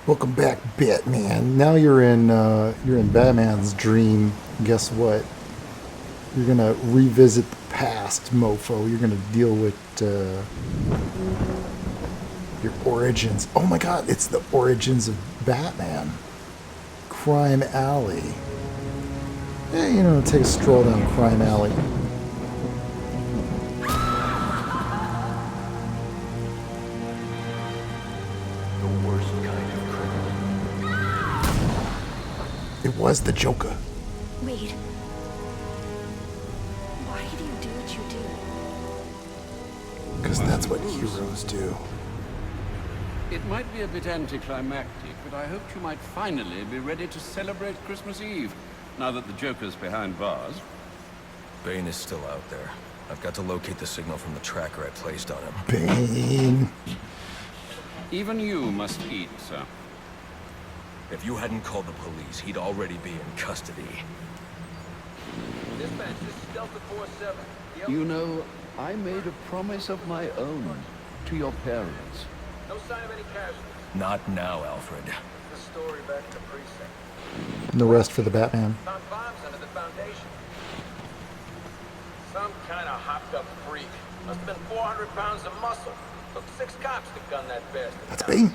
Welcome back, Batman. Now you're in Batman's dream. Guess what? You're gonna revisit the past, mofo. You're gonna deal with your origins. Oh my God! It's the origins of Batman. Crime Alley. Yeah, take a stroll down Crime Alley. It was the Joker. Wait. Why do you do what you do? Because that's what heroes do. It might be a bit anticlimactic, but I hoped you might finally be ready to celebrate Christmas Eve, now that the Joker's behind bars. Bane is still out there. I've got to locate the signal from the tracker I placed on him. Bane. Even you must eat, sir. If you hadn't called the police, he'd already be in custody. Dispatch, this is Delta 47. You know, I made a promise of my own to your parents. No sign of any casualties. Not now, Alfred. The story back in the precinct. No rest for the Batman. Found bombs under the foundation. Some kind of hopped-up freak. Must have been 400 pounds of muscle. Took 6 cops to gun that bastard. That's Bane.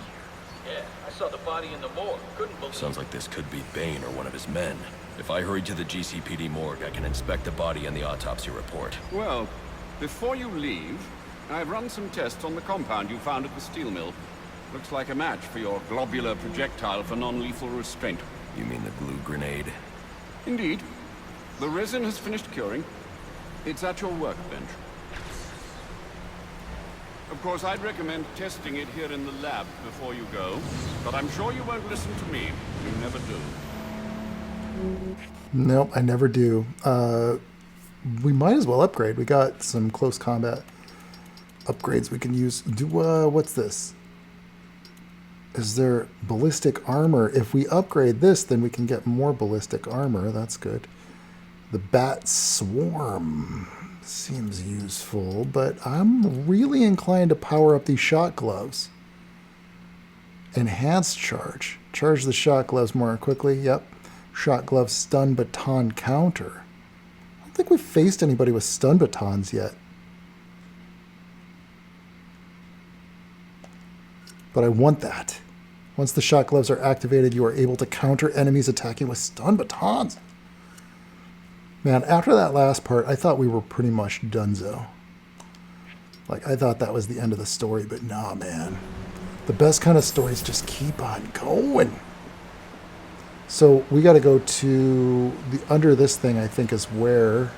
Yeah, I saw the body in the morgue. Couldn't believe Sounds like this could be Bane or one of his men. If I hurry to the Gcpd Morgue, I can inspect the body and the autopsy report. Well, before you leave, I've run some tests on the compound you found at the steel mill. Looks like a match for your globular projectile for non-lethal restraint. You mean the glue grenade? Indeed. The resin has finished curing. It's at your workbench. Of course, I'd recommend testing it here in the lab before you go, but I'm sure you won't listen to me. You never do. Nope, I never do. We might as well upgrade. We got some close combat upgrades we can use. What's this? Is there ballistic armor? If we upgrade this, then we can get more ballistic armor. That's good. The bat swarm seems useful, but I'm really inclined to power up these shot gloves. Enhanced charge. Charge the shot gloves more quickly. Yep. Shot glove stun baton counter. I don't think we've faced anybody with stun batons yet. But I want that. Once the shot gloves are activated, you are able to counter enemies attacking with stun batons. Man, after that last part, I thought we were pretty much donezo. Like, I thought that was the end of the story, but nah, man. The best kind of stories just keep on going. So we got to go to the under this thing, I think, is where...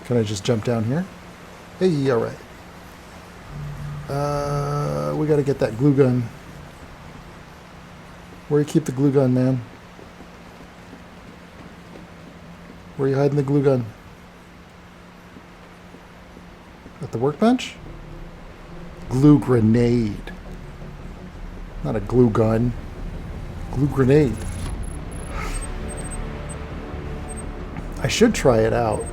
Can I just jump down here? Hey, all right. We got to get that glue gun. Where you keep the glue gun, man? Where are you hiding the glue gun? At the workbench? Glue grenade. Not a glue gun. Glue grenade. I should try it out.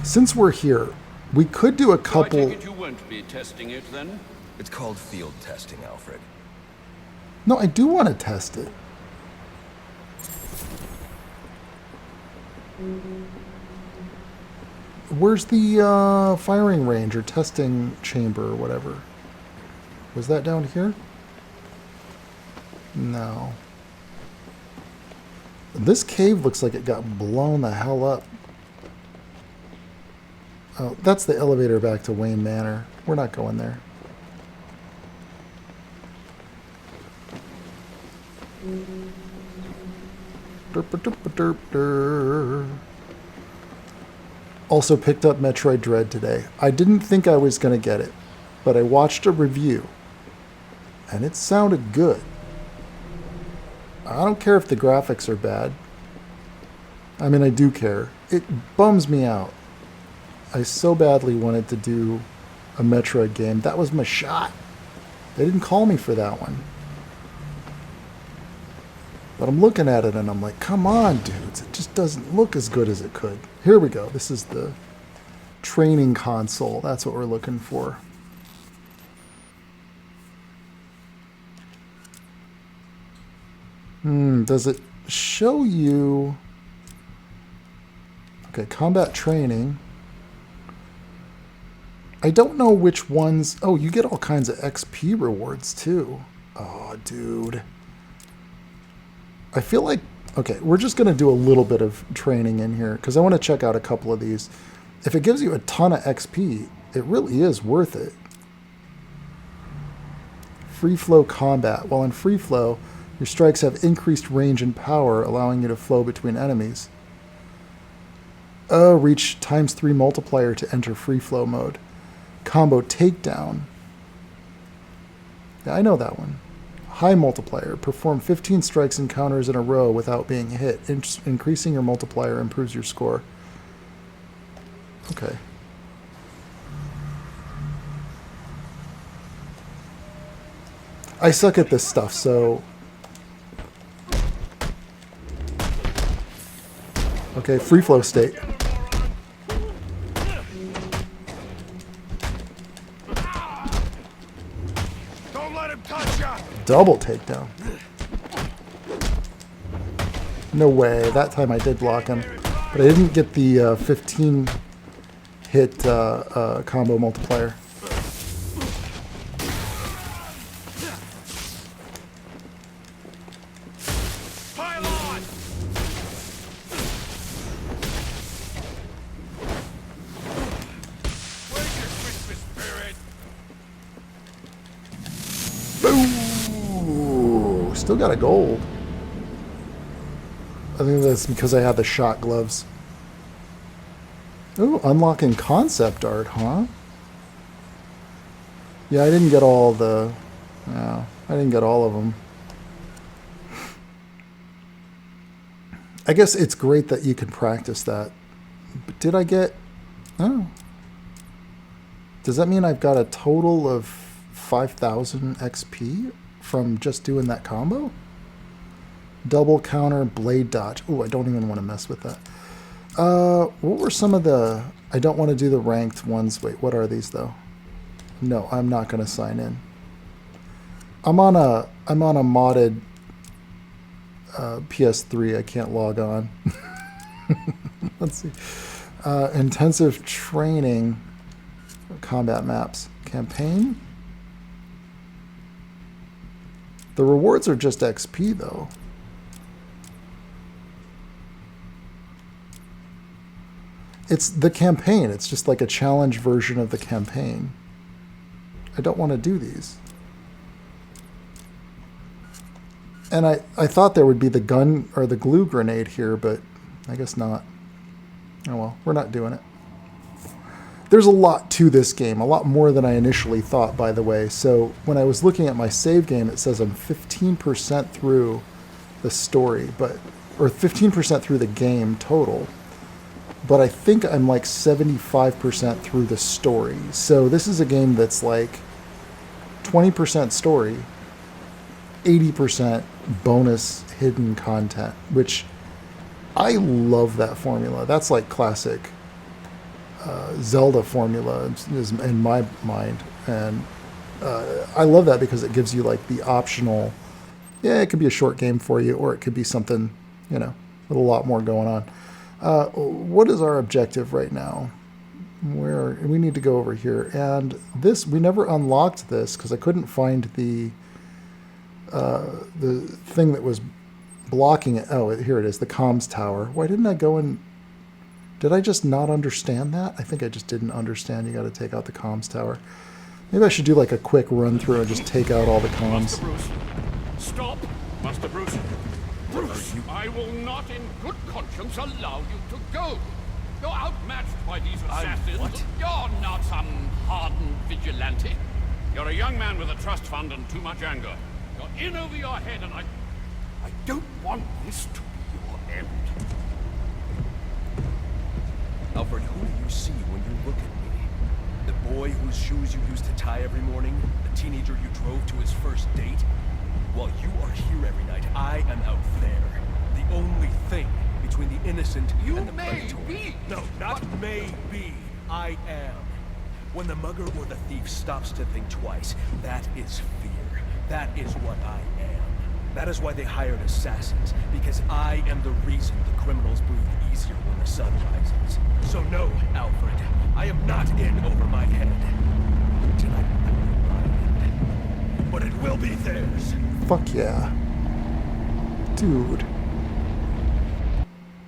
Since we're here, we could do a couple... I take it you won't be testing it, then? It's called field testing, Alfred. No, I do want to test it. Where's the firing range or testing chamber or whatever? Was that down here? No. This cave looks like it got blown the hell up. Oh, that's the elevator back to Wayne Manor. We're not going there. Also picked up Metroid Dread today. I didn't think I was going to get it, but I watched a review, and it sounded good. I don't care if the graphics are bad. I mean, I do care. It bums me out. I so badly wanted to do a Metroid game. That was my shot. They didn't call me for that one. But I'm looking at it and I'm like, come on, dudes. It just doesn't look as good as it could. Here we go. This is the training console. That's what we're looking for. Does it show you... Okay, combat training. I don't know which ones... Oh, you get all kinds of XP rewards, too. Oh, dude. I feel like... Okay, we're just going to do a little bit of training in here, because I want to check out a couple of these. If it gives you a ton of XP, it really is worth it. Free flow combat. While in free flow, your strikes have increased range and power, allowing you to flow between enemies. Oh, reach ×3 multiplier to enter free flow mode. Combo takedown. Yeah, I know that one. High multiplier. Perform 15 strikes and counters in a row without being hit. Increasing your multiplier improves your score. Okay. I suck at this stuff, so... Okay, free flow state. Don't let him touch you. Double takedown. No way. That time I did block him. But I didn't get the 15 hit combo multiplier. Pile on. Where's your Christmas spirit? Ooh, still got a gold. I think that's because I had the shot gloves. Ooh, unlocking concept art, huh? Yeah, I didn't get all the... No, I didn't get all of them. I guess it's great that you can practice that. But did I get... Oh. Does that mean I've got a total of 5,000 XP from just doing that combo? Double counter, blade dodge. Ooh, I don't even want to mess with that. What were some of the... I don't want to do the ranked ones. Wait, what are these, though? No, I'm not going to sign in. I'm on a modded PS3. I can't log on. Let's see. Intensive training. Combat maps. Campaign. The rewards are just XP, though. It's the campaign. It's just like a challenge version of the campaign. I don't want to do these. And I thought there would be the gun or the glue grenade here, but I guess not. Oh well, we're not doing it. There's a lot to this game, a lot more than I initially thought, by the way. So when I was looking at my save game, it says I'm 15% through the story, or 15% through the game total. But I think I'm like 75% through the story. So this is a game that's like 20% story, 80% bonus hidden content, which I love that formula. That's like classic Zelda formula is in my mind. And I love that because it gives you like the optional, yeah, it could be a short game for you, or it could be something, you know, with a lot more going on. What is our objective right now? We need to go over here, and this, we never unlocked this because I couldn't find the thing that was blocking it. Oh, here it is, the comms tower. Why didn't I go in? Did I just not understand that? I think I just didn't understand you got to take out the comms tower. Maybe I should do like a quick run through and just take out all the comms. Master Bruce, stop! Master Bruce! Bruce, I will not in good conscience allow you to go. You're outmatched by these assassins. What? You're not some hardened vigilante. You're a young man with a trust fund and too much anger. You're in over your head, and I don't want this to be your end. Alfred, who do you see when you look at me? The boy whose shoes you used to tie every morning? The teenager you drove to his first date? While you are here every night, I am out there. The only thing between the innocent and the predatory. Be. No, not may be. I am. When the mugger or the thief stops to think twice, that is fear. That is what I am. That is why they hired assassins, because I am the reason the criminals breathe easier when the sun rises. So no, Alfred, I am not in over my head. Tonight will be my end. But it will be theirs. Fuck yeah. Dude.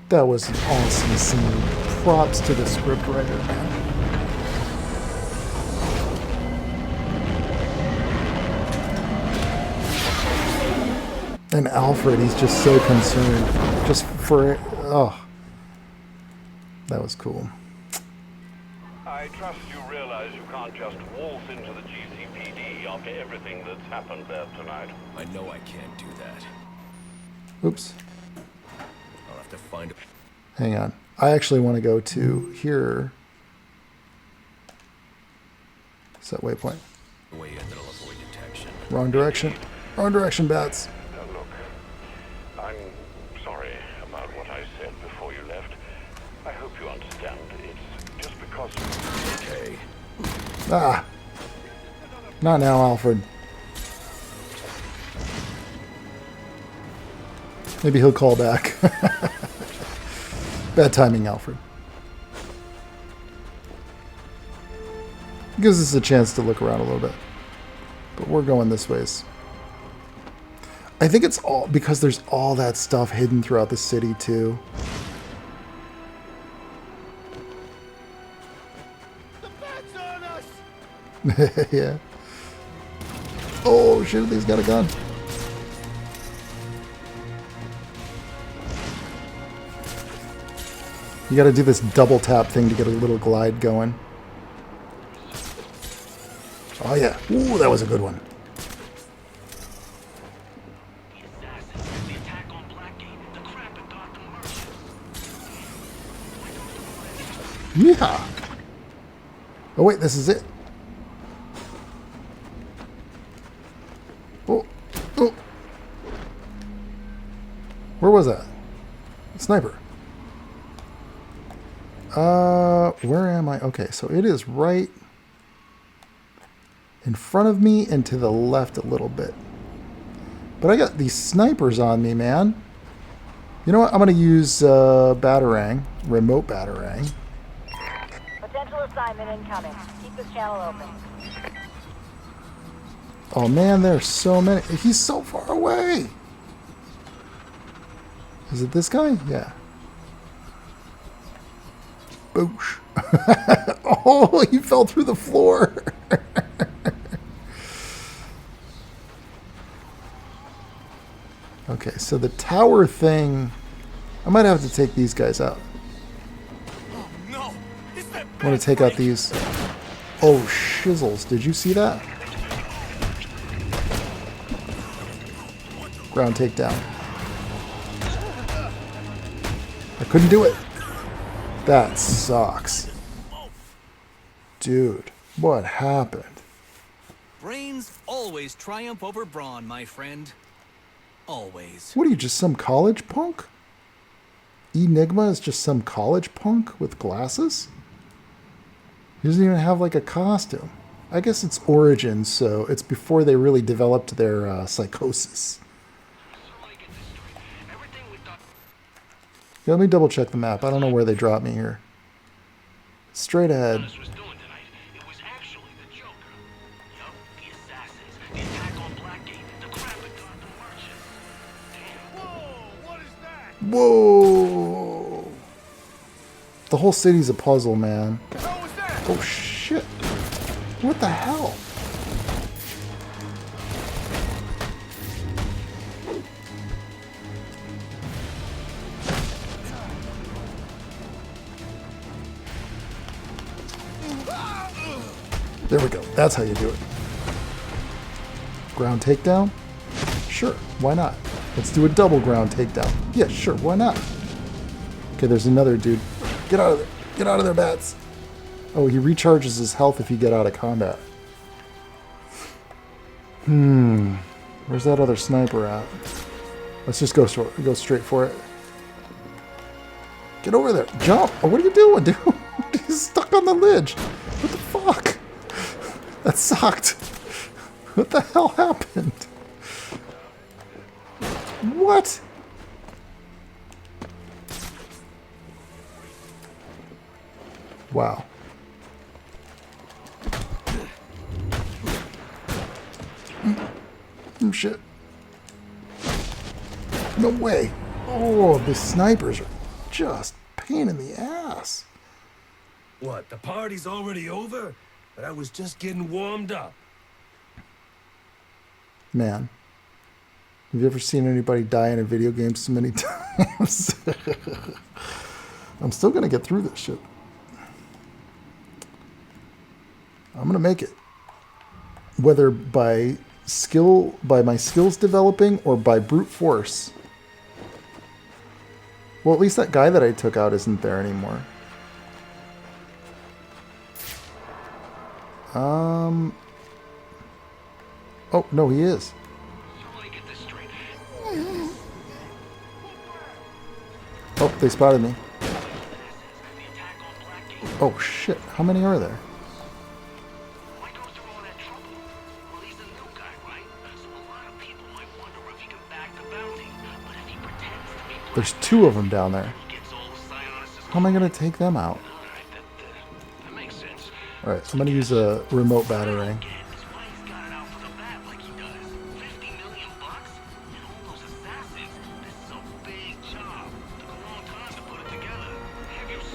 That was an awesome scene. Props to the scriptwriter, man. And Alfred, he's just so concerned. Just for it. Oh. That was cool. I trust you realize you can't just waltz into the Gcpd after everything that's happened there tonight. I know I can't do that. Oops. I'll have to find a... Hang on. I actually want to go to here. Set waypoint. way in that'll avoid detection. Wrong direction. Wrong direction, bats. Look, I'm sorry about what I said before you left. I hope you understand. It's just because... Okay. Ah. Not now, Alfred. Maybe he'll call back. Bad timing, Alfred. Gives us a chance to look around a little bit. But we're going this ways. I think it's all because there's all that stuff hidden throughout the city, too. The bat's on us! Yeah. Oh, shit, he's got a gun. You gotta do this double tap thing to get a little glide going. Oh yeah. Ooh, that was a good one. Yeah. Oh wait, this is it. Oh, oh. Where was that? Sniper. Where am I? Okay, so it is right in front of me and to the left a little bit. But I got these snipers on me, man. You know what? I'm going to use Batarang, remote Batarang. Potential assignment incoming. Keep this channel open. Oh man, there's so many. He's so far away. Is it this guy? Yeah. Boosh. Oh, he fell through the floor. Okay, so the tower thing, I might have to take these guys out. Oh no! It's that I want to take out these. Oh, shizzles. Did you see that? Ground takedown. I couldn't do it. That sucks. Dude, what happened? Brains always triumph over brawn, my friend. Always. What are you, just some college punk? Enigma is just some college punk with glasses? He doesn't even have like a costume. I guess it's Origins, so it's before they really developed their psychosis. Yeah, let me double check the map. I don't know where they dropped me here. Straight ahead. Whoa! The whole city's a puzzle, man. Oh shit! What the hell? There we go. That's how you do it. Ground takedown? Sure, why not? Let's do a double ground takedown. Yeah, sure, why not? Okay, there's another dude. Get out of there. Get out of there, bats. Oh, he recharges his health if you get out of combat. Where's that other sniper at? Let's just go straight for it. Get over there. Jump. Oh, what are you doing, dude? He's stuck on the ledge. What the fuck? That sucked. What the hell happened? What? Wow. Shit. No way. Oh, the snipers are just pain in the ass. What, the party's already over? But I was just getting warmed up. Man. Have you ever seen anybody die in a video game so many times? I'm still going to get through this shit. I'm going to make it. Whether by my skills developing or by brute force. Well, at least that guy that I took out isn't there anymore. Oh, no, he is. Oh, they spotted me. Oh, shit. How many are there? There's 2 of them down there. How am I going to take them out? Alright, I'm going to use a remote batarang.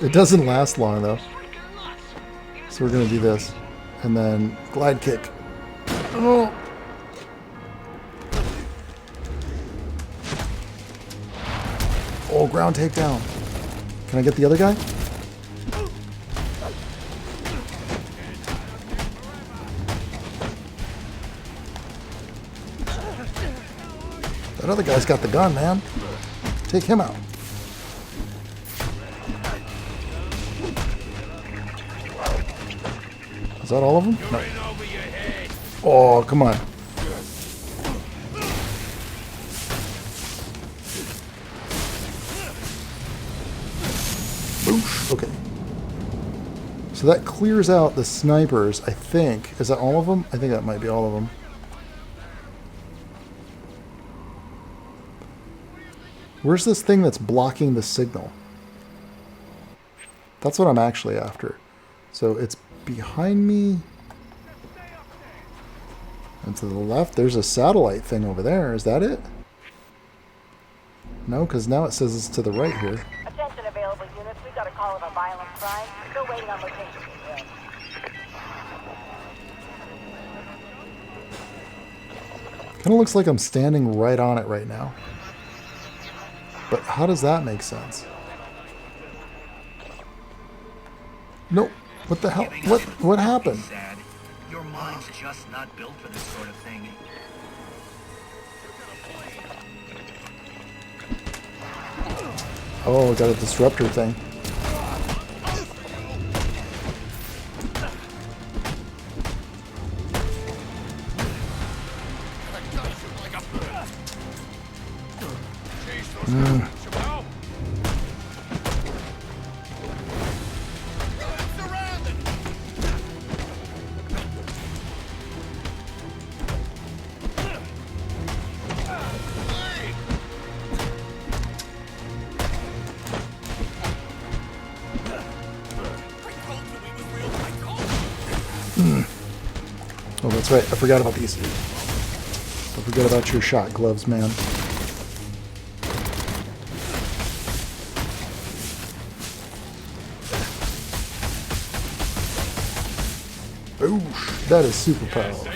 It doesn't last long though. So we're going to do this. And then glide kick. Oh! Oh, ground takedown. Can I get the other guy? That other guy's got the gun, man. Take him out. Is that all of them? No. Oh, come on. Boosh. Okay. So that clears out the snipers, I think. Is that all of them? I think that might be all of them. Where's this thing that's blocking the signal? That's what I'm actually after. So it's behind me. And to the left, there's a satellite thing over there. Is that it? No, because now it says it's to the right here. Attention available units. We got a call of a violent crime. Still waiting on location details. Kind of looks like I'm standing right on it right now. But how does that make sense? Nope. What the hell? What happened? Sad. Your mind's just not built for this sort of thing. Oh, got a disruptor thing. Oh, that's right. I forgot about these. I forgot about your shot gloves, man. Oosh, that is super powerful.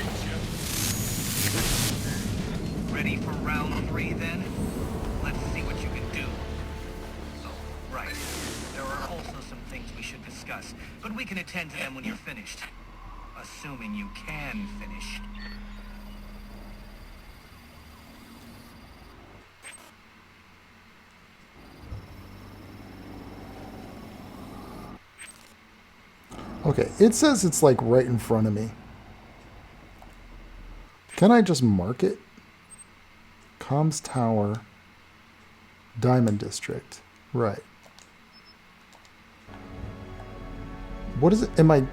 Ready for round 3 then? Let's see what you can do. Oh, right. There are also some things we should discuss, but we can attend to them when you're finished. Assuming you can finish. Okay, it says it's like right in front of me. Can I just mark it? Comms Tower, Diamond District. Right. What is it? I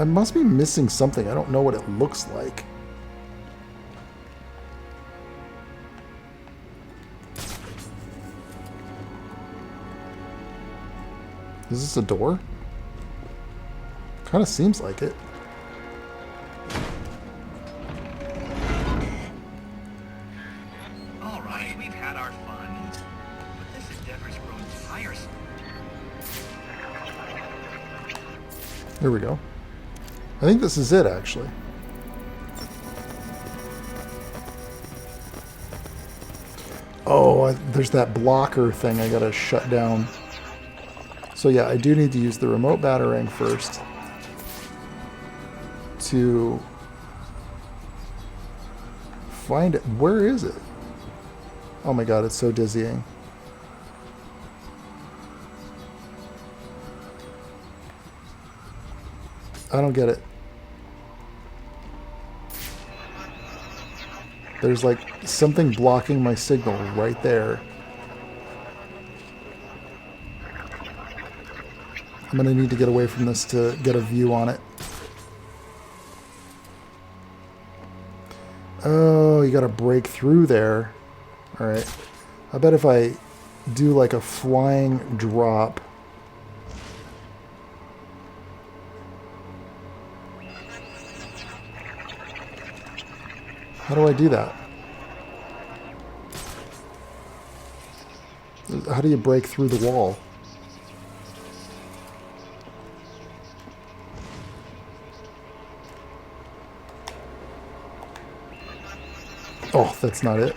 must be missing something. I don't know what it looks like. Is this a door? Kind of seems like it. All right, we've had our fun. But this endeavor's grown tiresome. There we go. I think this is it, actually. Oh, there's that blocker thing I gotta shut down. So yeah, I do need to use the remote batarang first to find it. Where is it? Oh my god, it's so dizzying. I don't get it. There's like something blocking my signal right there. I'm gonna need to get away from this to get a view on it. Oh, you gotta break through there. Alright. I bet if I do like a flying drop. How do I do that? How do you break through the wall? Oh, that's not it.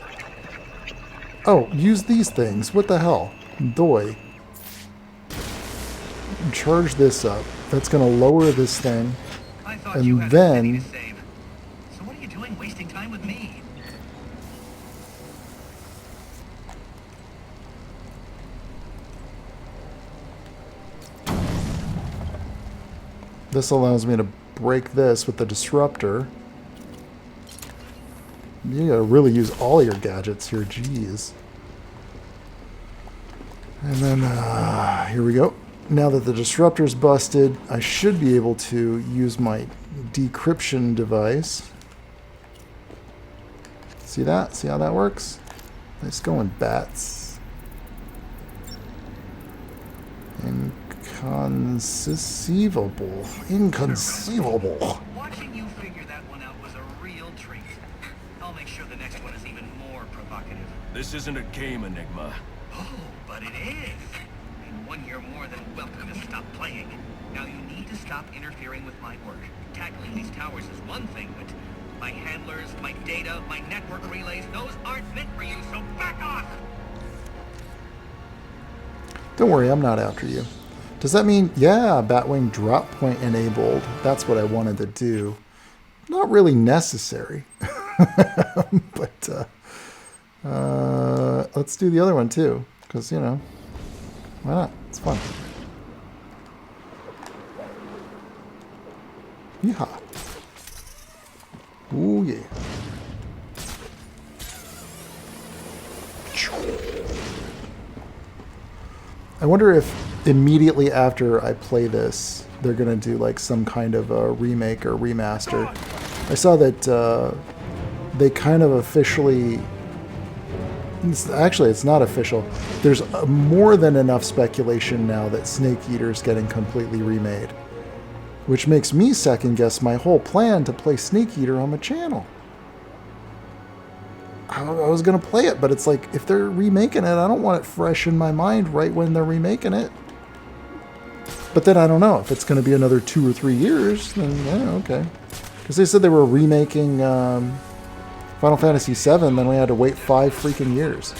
Oh, use these things. What the hell? Doi. Charge this up. That's going to lower this thing. I thought you And had plenty then... to save. So what are you doing wasting time with me? This allows me to break this with the disruptor. You gotta really use all your gadgets here, jeez. And then, here we go. Now that the disruptor's busted, I should be able to use my decryption device. See that? See how that works? Nice going, bats. Inconceivable. Inconceivable. Watching you figure that one out was a real treat. I'll make sure the next one is even more provocative. This isn't a game, Enigma. Oh, but it is. And one you're more than welcome to stop playing. Now you need to stop interfering with my work. Tackling these towers is one thing, but my handlers, my data, my network relays, those aren't meant for you, so back off! Don't worry, I'm not after you. Does that mean, yeah, Batwing drop point enabled. That's what I wanted to do. Not really necessary. But let's do the other one too. Because, you know, why not? It's fun. Yeehaw. Ooh, yeah. I wonder if immediately after I play this, they're going to do like some kind of a remake or remaster. I saw that they kind of officially... Actually, it's not official. There's more than enough speculation now that Snake Eater's getting completely remade. Which makes me second guess my whole plan to play Snake Eater on the channel. I was going to play it, but it's like, if they're remaking it, I don't want it fresh in my mind right when they're remaking it. But then I don't know. If it's going to be another 2 or 3 years, then yeah, okay. Because they said they were remaking Final Fantasy VII, then we had to wait 5 freaking years.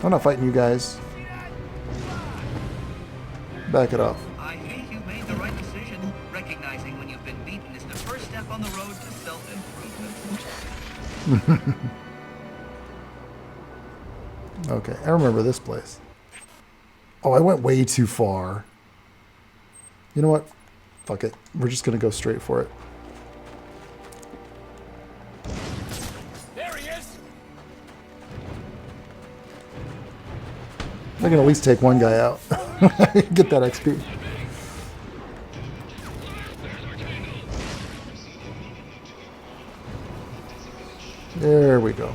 I'm not fighting you guys. Back it off. I think you made the right decision. Recognizing when you've been beaten is the first step on the road to self-improvement. Okay, I remember this place. Oh, I went way too far. You know what? Fuck it. We're just going to go straight for it. There he is! I can at least take one guy out. Get that XP. There we go.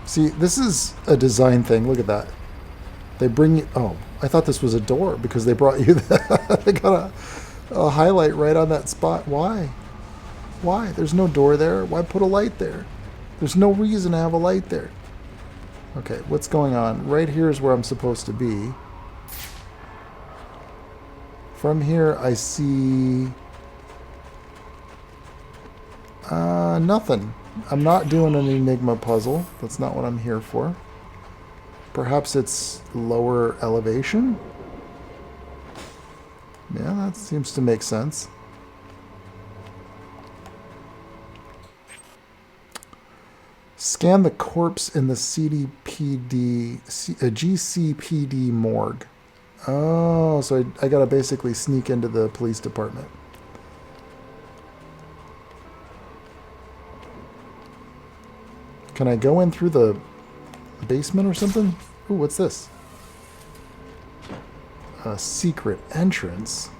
See, this is a design thing. Look at that. They bring you... Oh, I thought this was a door because they brought you that. They got a highlight right on that spot. Why? Why? There's no door there. Why put a light there? There's no reason to have a light there. Okay, what's going on? Right here is where I'm supposed to be. From here, I see... nothing. I'm not doing an Enigma puzzle. That's not what I'm here for. Perhaps it's lower elevation? Yeah, that seems to make sense. Scan the corpse in the Gcpd Morgue. Oh, so I gotta basically sneak into the police department. Can I go in through the basement or something? Ooh, what's this? A secret entrance.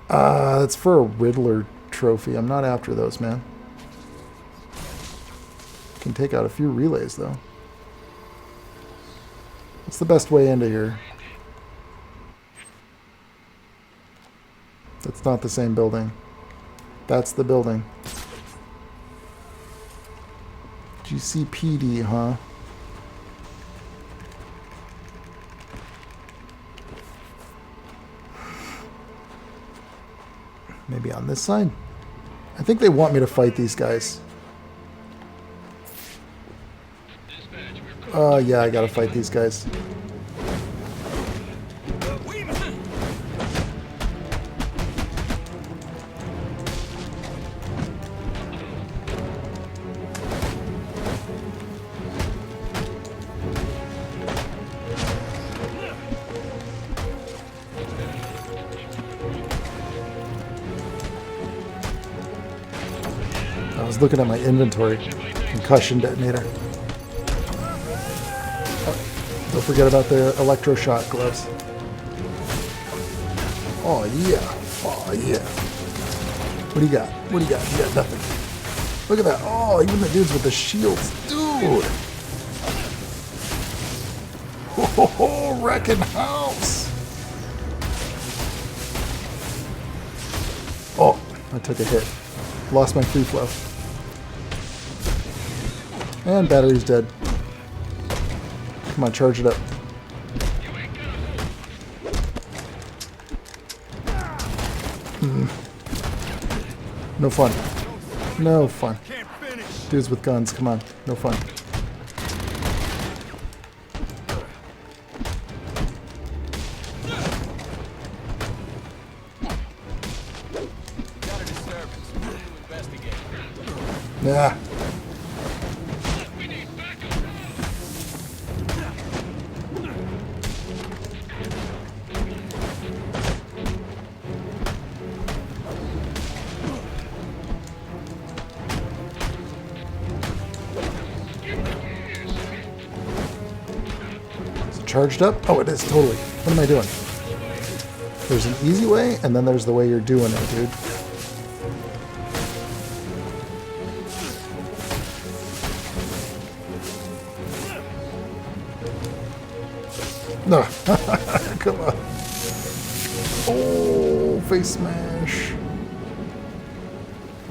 That's for a Riddler trophy. I'm not after those, man. Can take out a few relays, though. What's the best way into here? That's not the same building. That's the building. Gcpd, huh? Maybe on this side? I think they want me to fight these guys. Oh, yeah, I gotta fight these guys. I was looking at my inventory. Concussion detonator. Oh, don't forget about the electroshock gloves. Oh yeah. Oh yeah. What do you got? What do you got? You got nothing. Look at that. Oh, even the dudes with the shields. Dude. Oh, wrecking house. Oh, I took a hit. Lost my free flow. And battery's dead. Come on, charge it up. No fun. No fun. Dudes with guns, come on. No fun. Yeah. Is it charged up? Oh, it is, totally. What am I doing? There's an easy way, and then there's the way you're doing it, dude. No. Come on. Oh, face smash.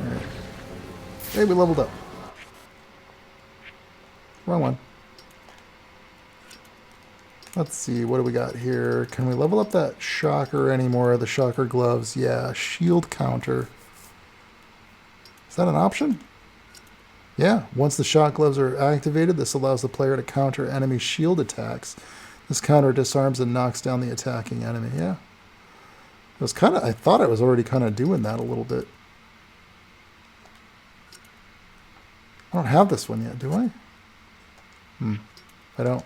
Alright. Hey, we leveled up. Wrong one. Let's see, what do we got here? Can we level up that shocker anymore? The shocker gloves. Yeah, shield counter. Is that an option? Yeah, once the shock gloves are activated, this allows the player to counter enemy shield attacks. This counter disarms and knocks down the attacking enemy. Yeah. It was kind of, I thought I was already kind of doing that a little bit. I don't have this one yet, do I? I don't.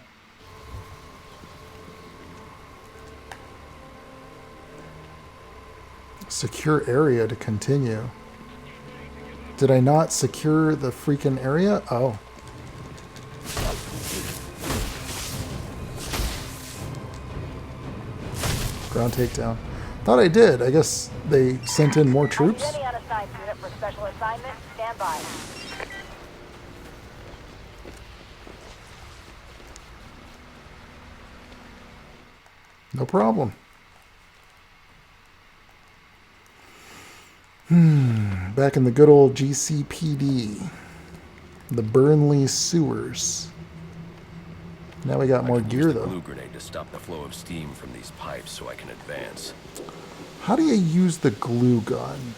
Secure area to continue. Did I not secure the freaking area? Oh. Ground takedown. Thought I did. I guess they sent in more troops. Jenny on assigned unit for special assignment. Stand by. No problem. Back in the good old GCPD. The Burnley Sewers. Now we got more gear, though. Glue grenade to stop the flow of steam from these pipes so I can advance. How do you use the glue gun?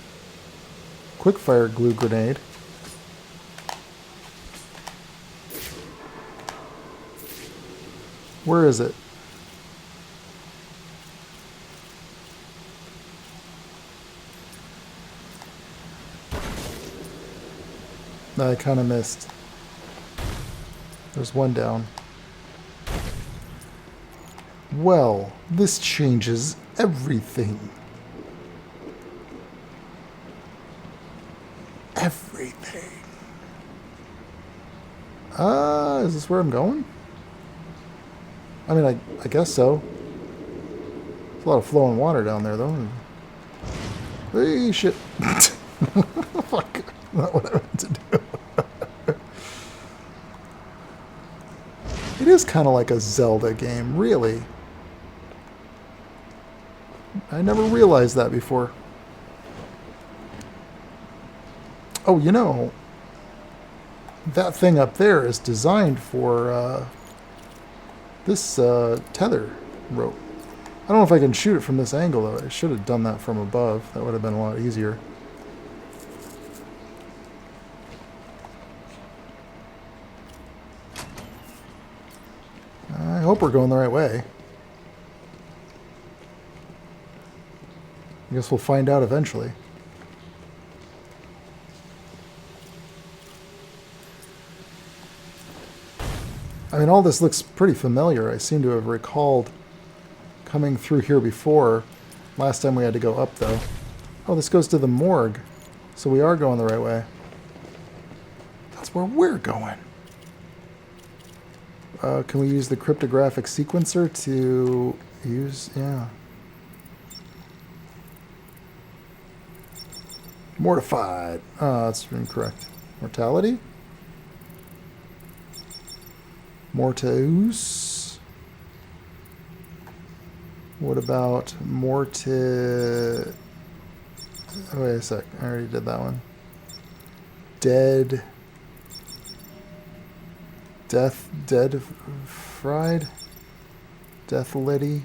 Quickfire glue grenade. Where is it? I kind of missed. There's one down. Well, this changes everything. Everything. Is this where I'm going? I mean, I guess so. There's a lot of flowing water down there, though. Hey, shit. Fuck. Not what I meant to do. It is kind of like a Zelda game, really. I never realized that before. Oh, you know, that thing up there is designed for this tether rope. I don't know if I can shoot it from this angle, though. I should have done that from above. That would have been a lot easier. I hope we're going the right way. I guess we'll find out eventually. I mean, all this looks pretty familiar. I seem to have recalled coming through here before. Last time we had to go up, though. Oh, this goes to the morgue. So we are going the right way. That's where we're going. Can we use the cryptographic sequencer to use... Yeah. Mortified. That's incorrect. Mortality? Mortus. What about morti... Oh, wait a sec. I already did that one. Dead... Dead fried? Death liddy?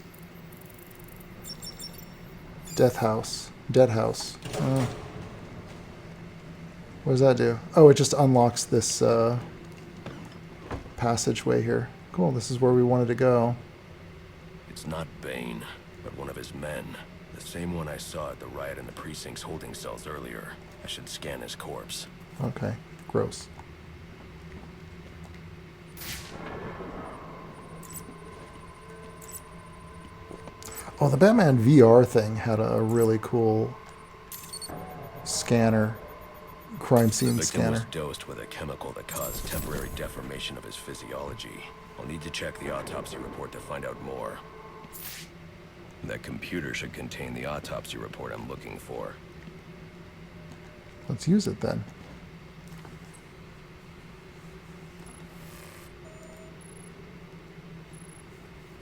Death house. Dead house. What does that do? Oh, it just unlocks this passageway here. Cool, this is where we wanted to go. It's not Bane, but one of his men. The same one I saw at the riot in the precinct's holding cells earlier. I should scan his corpse. Okay, gross. Oh, the Batman VR thing had a really cool scanner, crime scene The victim scanner. was dosed with a chemical that caused temporary deformation of his physiology. I'll need to check the autopsy report to find out more. That computer should contain the autopsy report I'm looking for. Let's use it then.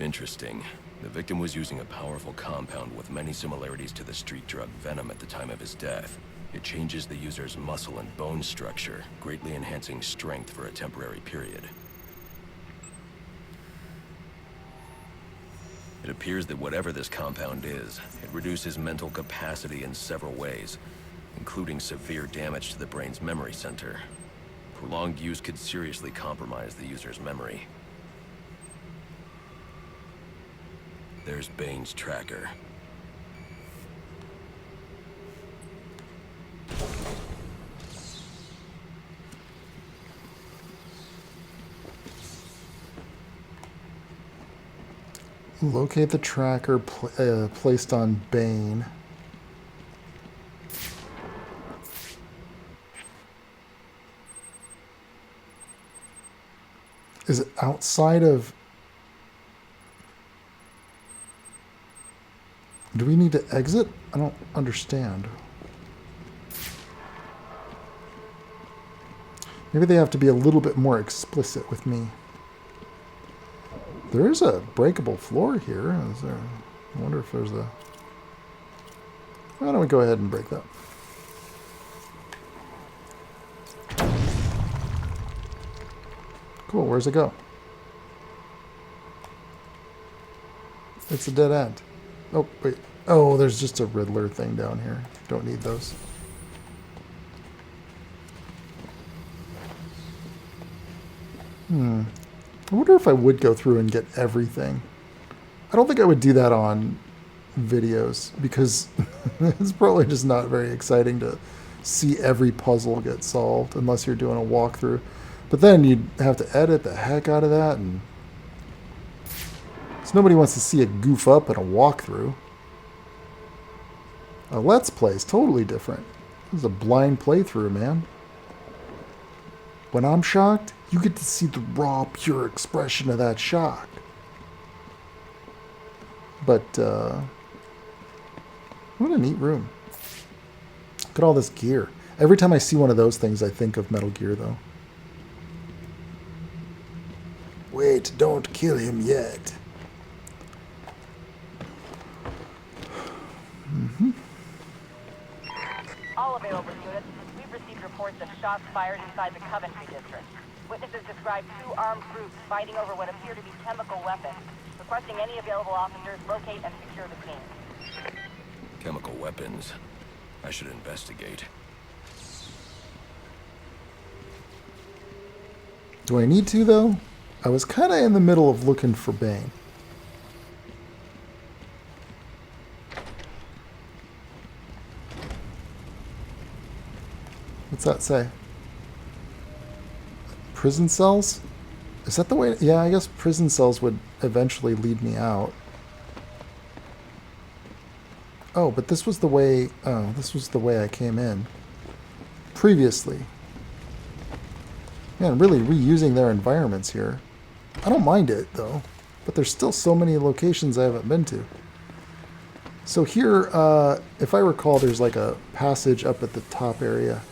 Interesting. The victim was using a powerful compound with many similarities to the street drug Venom at the time of his death. It changes the user's muscle and bone structure, greatly enhancing strength for a temporary period. It appears that whatever this compound is, it reduces mental capacity in several ways, including severe damage to the brain's memory center. Prolonged use could seriously compromise the user's memory. There's Bane's tracker. Locate the tracker placed on Bane. Is it outside of... Do we need to exit? I don't understand. Maybe they have to be a little bit more explicit with me. There is a breakable floor here. Is there? I wonder if there's a... Why don't we go ahead and break that? Cool, where's it go? It's a dead end. Oh, wait. Oh, there's just a Riddler thing down here. Don't need those. I wonder if I would go through and get everything. I don't think I would do that on videos because it's probably just not very exciting to see every puzzle get solved unless you're doing a walkthrough. But then you'd have to edit the heck out of that, and so nobody wants to see a goof up in a walkthrough. A Let's Play is totally different. This is a blind playthrough, man. When I'm shocked, you get to see the raw, pure expression of that shock. But, what a neat room. Look at all this gear. Every time I see one of those things, I think of Metal Gear, though. Wait, don't kill him yet. All available units. We've received reports of shots fired inside the Coventry district. Witnesses describe 2 armed groups fighting over what appear to be chemical weapons. Requesting any available officers locate and secure the scene. Chemical weapons. I should investigate. Do I need to, though? I was kind of in the middle of looking for Bane. What's that say? Prison cells? Is that the way? Yeah, I guess prison cells would eventually lead me out. Oh, but this was the way... Oh, this was the way I came in previously. Man, really reusing their environments here. I don't mind it, though. But there's still so many locations I haven't been to. So here, if I recall, there's like a passage up at the top area.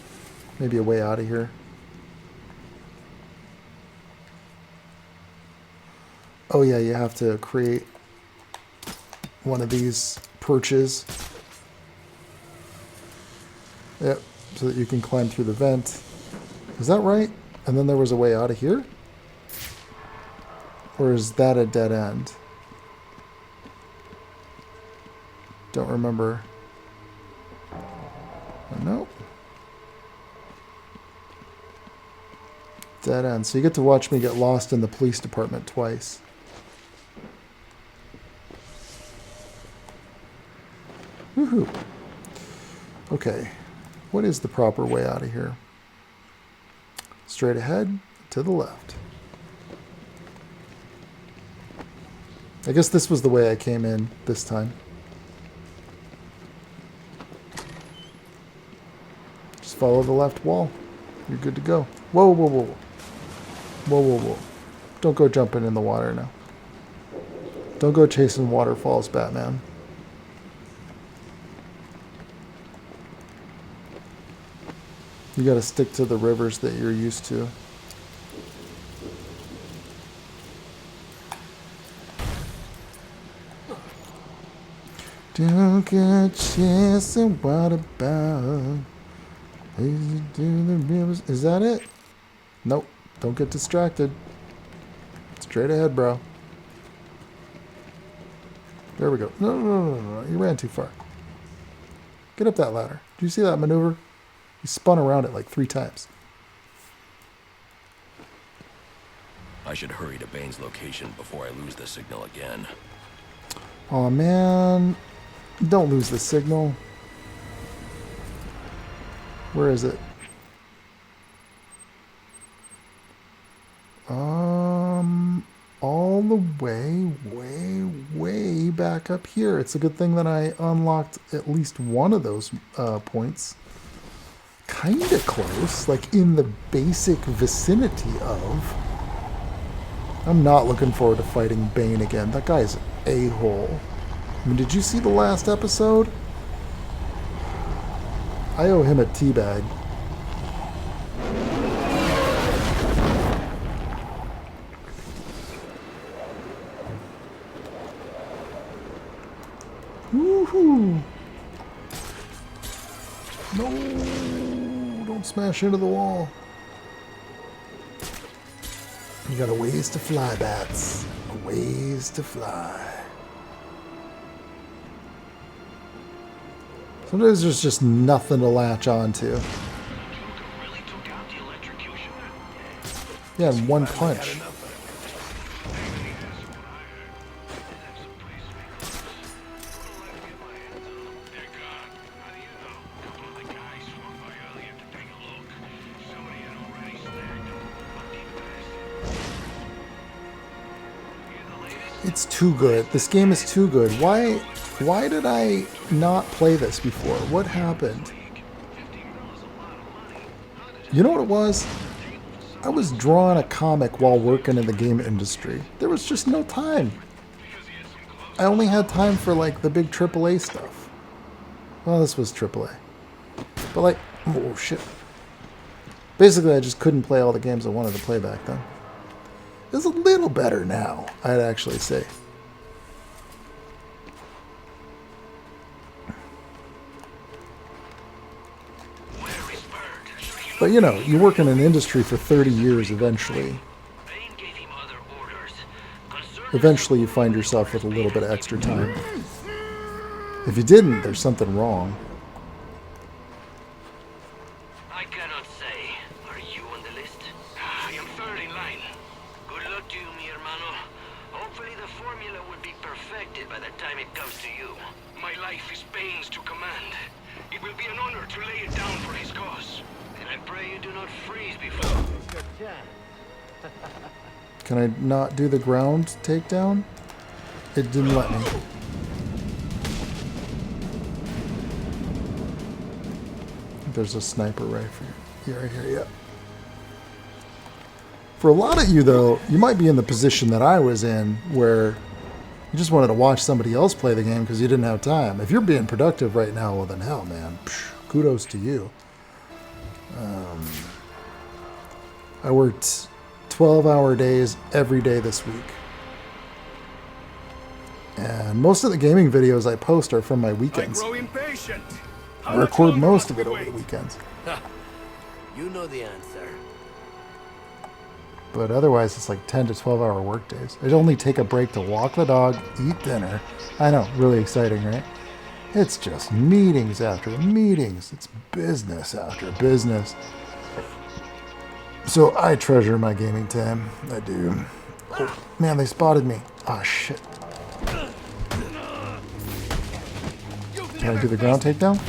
Maybe a way out of here. Oh yeah, you have to create one of these perches. Yep, so that you can climb through the vent. Is that right? And then there was a way out of here? Or is that a dead end? Don't remember. Nope. Dead end. So you get to watch me get lost in the police department twice. Woohoo. Okay. What is the proper way out of here? Straight ahead, to the left. I guess this was the way I came in this time. Just follow the left wall. You're good to go. Whoa, whoa, whoa. Whoa, whoa, whoa. Don't go jumping in the water now. Don't go chasing waterfalls, Batman. You gotta stick to the rivers that you're used to. Don't get chasing what about? Is that it? Nope. Don't get distracted. Straight ahead, bro. There we go. No, no, no, no, no. You ran too far. Get up that ladder. Did you see that maneuver? He spun around it like 3 times. I should hurry to Bane's location before I lose the signal again. Aw, man. Don't lose the signal. Where is it? All the way, way back up here. It's a good thing that I unlocked at least one of those points. Kinda close, like in the basic vicinity of. I'm not looking forward to fighting Bane again. That guy's an a-hole. I mean, did you see the last episode? I owe him a teabag. Woohoo! No! Don't smash into the wall. You got a ways to fly, bats. A ways to fly. Sometimes there's just nothing to latch onto. Yeah, in one punch. It's too good. This game is too good. Why did I not play this before? What happened? You know what it was? I was drawing a comic while working in the game industry. There was just no time. I only had time for like the big AAA stuff. Well, this was AAA. But like, oh shit. Basically, I just couldn't play all the games I wanted to play back then. It's a little better now, I'd actually say. But you know, you work in an industry for 30 years eventually. Eventually you find yourself with a little bit of extra time. If you didn't, there's something wrong. I cannot say. Are you on the list? I am third in line. Good luck to you, mi hermano. Hopefully the formula will be perfected by the time it comes to you. My life is Bane's to command. It will be an honor to lay it down for his cause. And I pray you do not freeze before. Can I not do the ground takedown? It didn't let me. There's a sniper rifle. Yeah, right here, yeah. For a lot of you, though, you might be in the position that I was in, where you just wanted to watch somebody else play the game because you didn't have time. If you're being productive right now, well then hell, man. Kudos to you. I worked 12-hour days every day this week. And most of the gaming videos I post are from my weekends. I grow impatient. I record most of it over the weekends. You know the answer. But otherwise, it's like 10 to 12-hour work days. I'd only take a break to walk the dog, eat dinner. I know, really exciting, right? It's just meetings after meetings. It's business after business. So I treasure my gaming time. I do. Oh, man, they spotted me. Ah, shit. Can I do the ground takedown?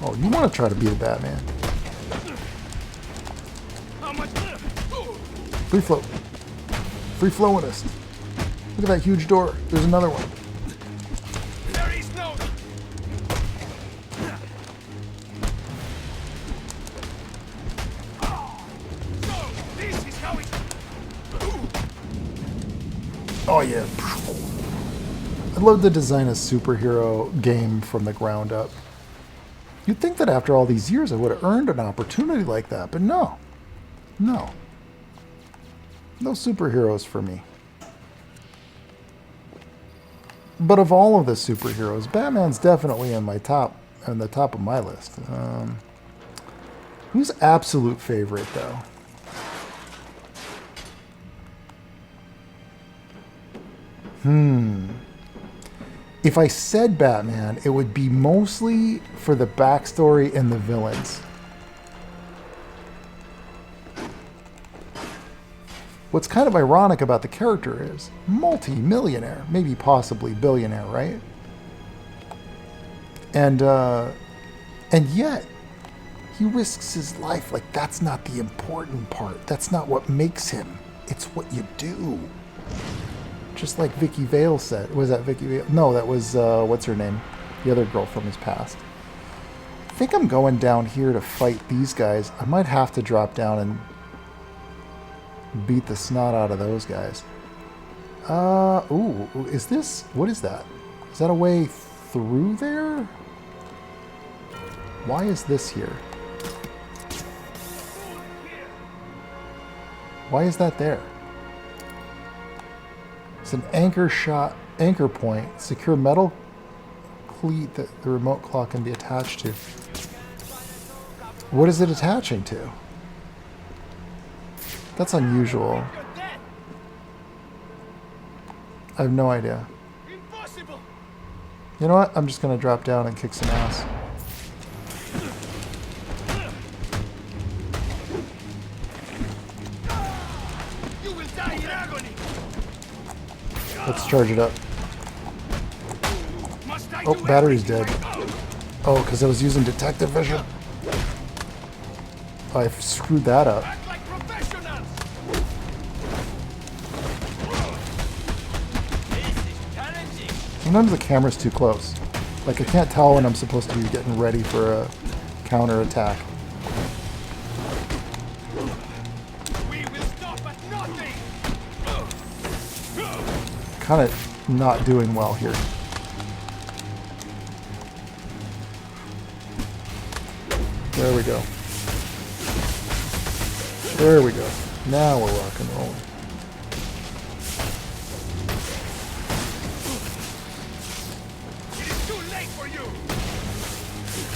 Oh, you want to try to be the Batman. Free flow. Free flowinist. Look at that huge door. There's another one. Oh yeah. I'd love to design a superhero game from the ground up. You'd think that after all these years I would have earned an opportunity like that, but no. No. No superheroes for me. But of all of the superheroes, Batman's definitely on the top of my list. Who's absolute favorite though? If I said Batman, it would be mostly for the backstory and the villains. What's kind of ironic about the character is multi-millionaire, maybe possibly billionaire, right? And yet he risks his life. Like, that's not the important part. That's not what makes him. It's what you do. Just like Vicky Vale said. Was that Vicky Vale? No, that was, what's her name? The other girl from his past. I think I'm going down here to fight these guys. I might have to drop down and beat the snot out of those guys. Ooh, is this... What is that? Is that a way through there? Why is this here? Why is that there? It's an anchor point. Secure metal cleat that the remote clock can be attached to. What is it attaching to? That's unusual. I have no idea. You know what? I'm just going to drop down and kick some ass. Let's charge it up. Oh, battery's dead. Oh, because I was using detective vision. Oh, I screwed that up. Sometimes the camera's too close. Like, I can't tell when I'm supposed to be getting ready for a counter attack. Kind of not doing well here. There we go. There we go. Now we're rock and rolling.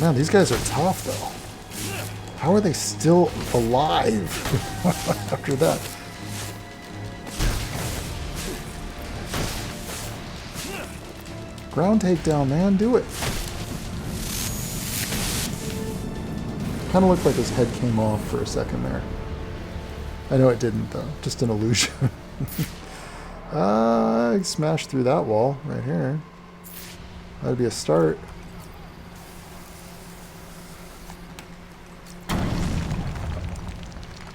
Man, these guys are tough, though. How are they still alive after that? Ground takedown, man. Do it. Kind of looked like his head came off for a second there. I know it didn't, though. Just an illusion. I smashed through that wall right here. That'd be a start. I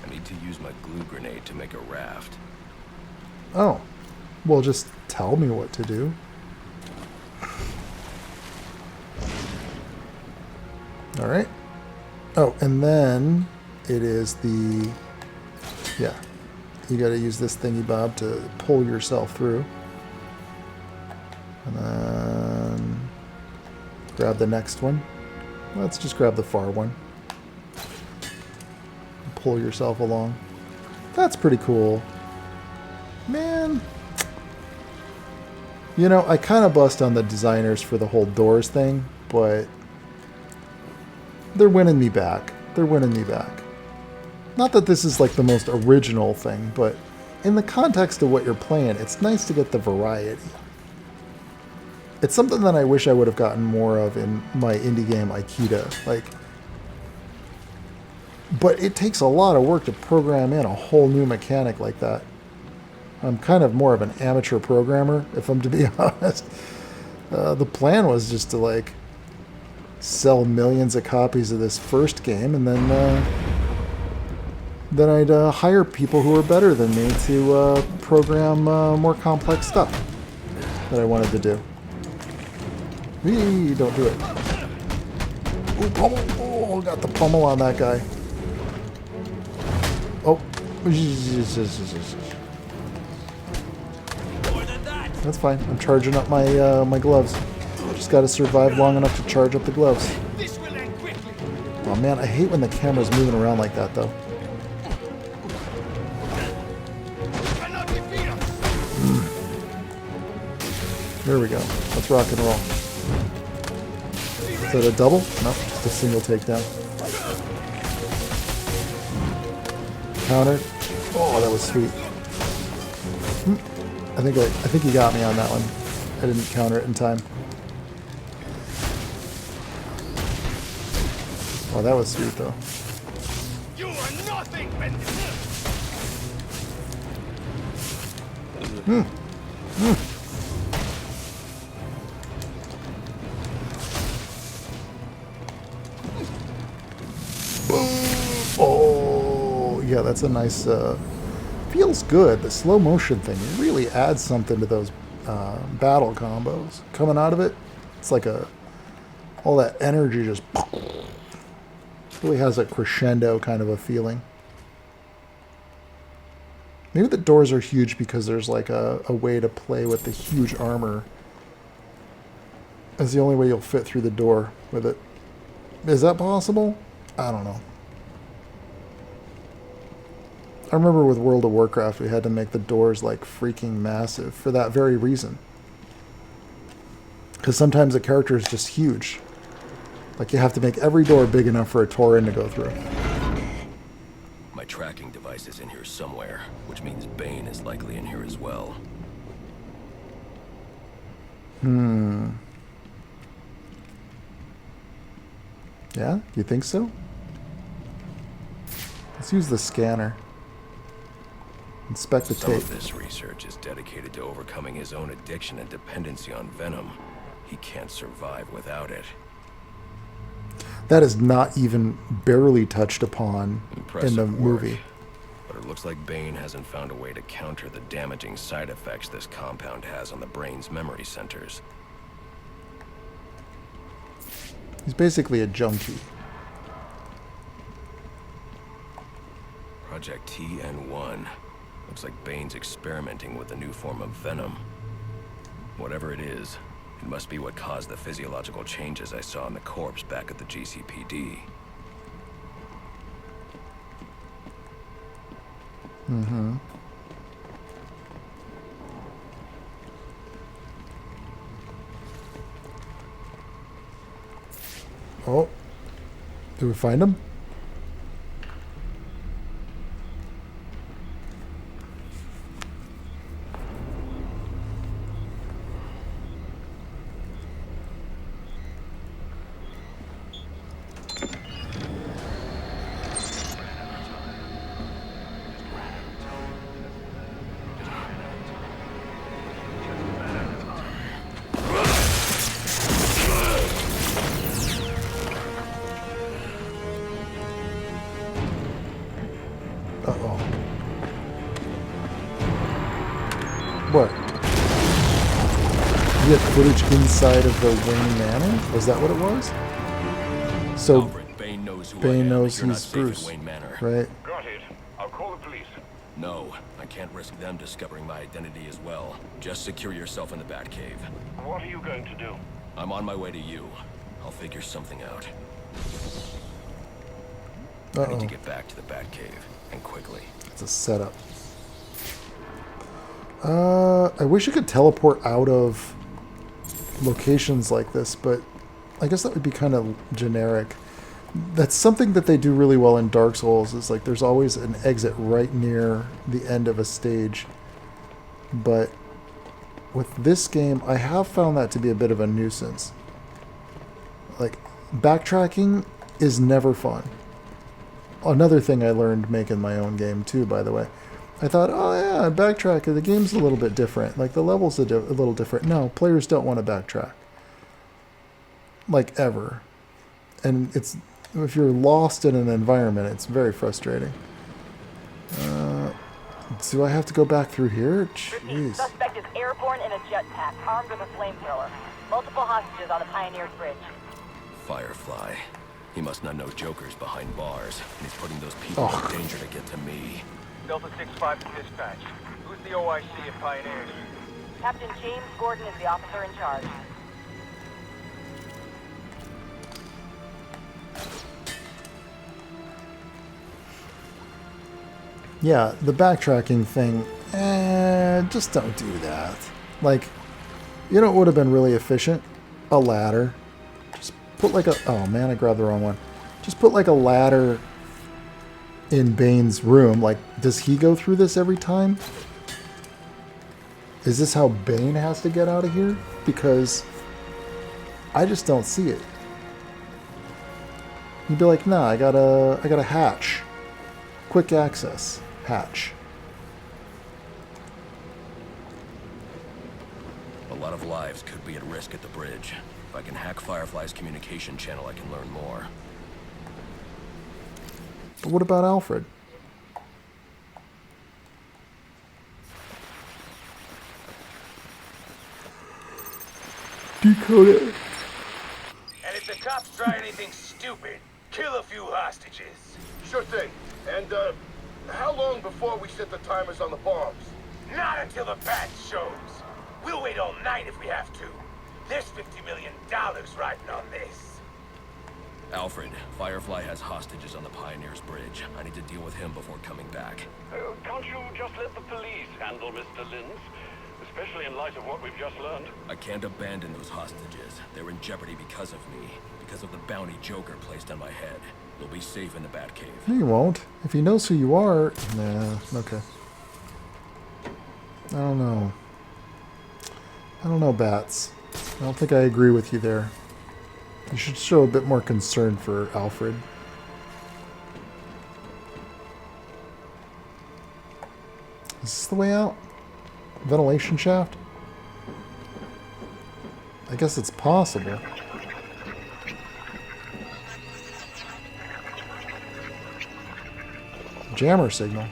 need to use my glue grenade to make a raft. Oh. Well, just tell me what to do. Alright. Oh, and then it is the... Yeah. You gotta use this thingy bob to pull yourself through. And then... grab the next one. Let's just grab the far one. Pull yourself along. That's pretty cool. Man. You know, I kind of bust on the designers for the whole doors thing, but... they're winning me back. They're winning me back. Not that this is like the most original thing, but in the context of what you're playing, it's nice to get the variety. It's something that I wish I would have gotten more of in my indie game Aikida. Like, but it takes a lot of work to program in a whole new mechanic like that. I'm kind of more of an amateur programmer, if I'm to be honest. The plan was just to like sell millions of copies of this first game, and then I'd hire people who are better than me to program more complex stuff that I wanted to do. Whee, don't do it. Ooh, pummel. Oh, got the pummel on that guy. Oh. That's fine. I'm charging up my my gloves. Just got to survive long enough to charge up the gloves. Oh man, I hate when the camera's moving around like that, though. There we go. Let's rock and roll. Is that a double? No, just a single takedown. Counter. Oh, that was sweet. I think you got me on that one. I didn't counter it in time. Oh, that was sweet though. You are nothing, Bendis. Oh, yeah, that's a nice, feels good. The slow motion thing really adds something to those battle combos. Coming out of it, it's like all that energy just really has a crescendo kind of a feeling. Maybe the doors are huge because there's like a way to play with the huge armor. That's the only way you'll fit through the door with it. Is that possible? I don't know. I remember with World of Warcraft we had to make the doors like freaking massive for that very reason. Because sometimes the character is just huge. Like you have to make every door big enough for a Tauren to go through. My tracking device is in here somewhere, which means Bane is likely in here as well. Yeah? You think so? Let's use the scanner. Inspect the Some tape. of this research is dedicated to overcoming his own addiction and dependency on venom. He can't survive without it. That is not even barely touched upon in the Impressive movie. work. But it looks like Bane hasn't found a way to counter the damaging side effects this compound has on the brain's memory centers. He's basically a junkie. Project TN1. Looks like Bane's experimenting with a new form of venom. Whatever it is, it must be what caused the physiological changes I saw in the corpse back at the GCPD. Mm-hmm. Oh. Did we find him? Uh-oh. What? You had footage inside of the Wayne Manor? Was that what it was? So Alfred, Bane knows who I Bane am. knows You're not he's safe at Bruce, Wayne Manor. right? Got it. I'll call the police. No, I can't risk them discovering my identity as well. Just secure yourself in the Batcave. What are you going to do? I'm on my way to you. I'll figure something out. I need to get back to the Batcave, and quickly. It's a setup. I wish I could teleport out of locations like this, but I guess that would be kind of generic. That's something that they do really well in Dark Souls, is like there's always an exit right near the end of a stage. But with this game, I have found that to be a bit of a nuisance. Like, backtracking is never fun. Another thing I learned making my own game too, by the way. I thought, oh yeah, backtrack, the game's a little bit different. Like, the level's a little different. No, players don't want to backtrack. Like, ever. And it's, if you're lost in an environment, it's very frustrating. Do I have to go back through here? Jeez. Suspect is airborne in a jetpack, armed with a flamethrower. Multiple hostages on the Pioneers Bridge. Firefly. He must not know Joker's behind bars, and he's putting those people in danger to get to me. Delta 6-5 to dispatch. Who's the OIC at Pioneers? Captain James Gordon is the officer in charge. Yeah, the backtracking thing, just don't do that. Like, you know what would have been really efficient? A ladder. Just put like a, oh man, I grabbed the wrong one. Just put like a ladder in Bane's room. Like, does he go through this every time? Is this how Bane has to get out of here? Because I just don't see it. You'd be like, nah, I got a hatch. Quick access. Hatch. A lot of lives could be at risk at the bridge. If I can hack Firefly's communication channel, I can learn more. But what about Alfred? Decode it. And if the cops try anything stupid, kill a few hostages. Sure thing. And, How long before we set the timers on the bombs? Not until the bat shows. We'll wait all night if we have to. There's $50 million riding on this. Alfred, Firefly has hostages on the Pioneers Bridge. I need to deal with him before coming back. Can't you just let the police handle Mr. Linz? Especially in light of what we've just learned. I can't abandon those hostages. They're in jeopardy because of me. Because of the bounty Joker placed on my head. You'll be safe in the Batcave. He won't. If he knows who you are... Nah, okay. I don't know. I don't know, Bats. I don't think I agree with you there. You should show a bit more concern for Alfred. Is this the way out? Ventilation shaft? I guess it's possible. Jammer signal.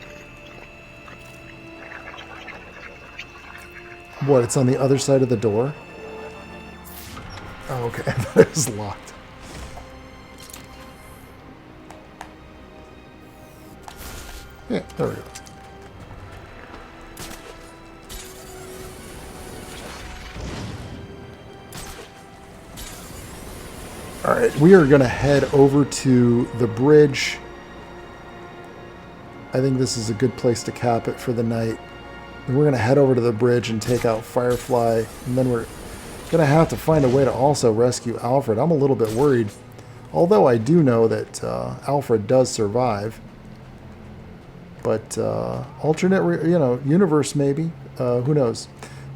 What, it's on the other side of the door? Oh, okay. I thought it was locked. Yeah, there we go. Alright, we are going to head over to the bridge. I think this is a good place to cap it for the night. And we're going to head over to the bridge and take out Firefly. And then we're going to have to find a way to also rescue Alfred. I'm a little bit worried. Although I do know that Alfred does survive. But alternate, universe maybe. Who knows?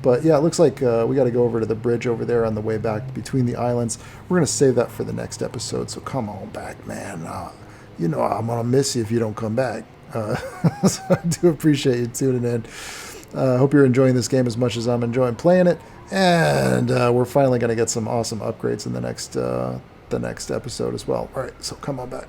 But yeah, it looks like we got to go over to the bridge over there on the way back between the islands. We're going to save that for the next episode. So come on back, man. I'm going to miss you if you don't come back. So I do appreciate you tuning in. Hope you're enjoying this game as much as I'm enjoying playing it. And we're finally going to get some awesome upgrades in the next episode as well. All right, so come on back.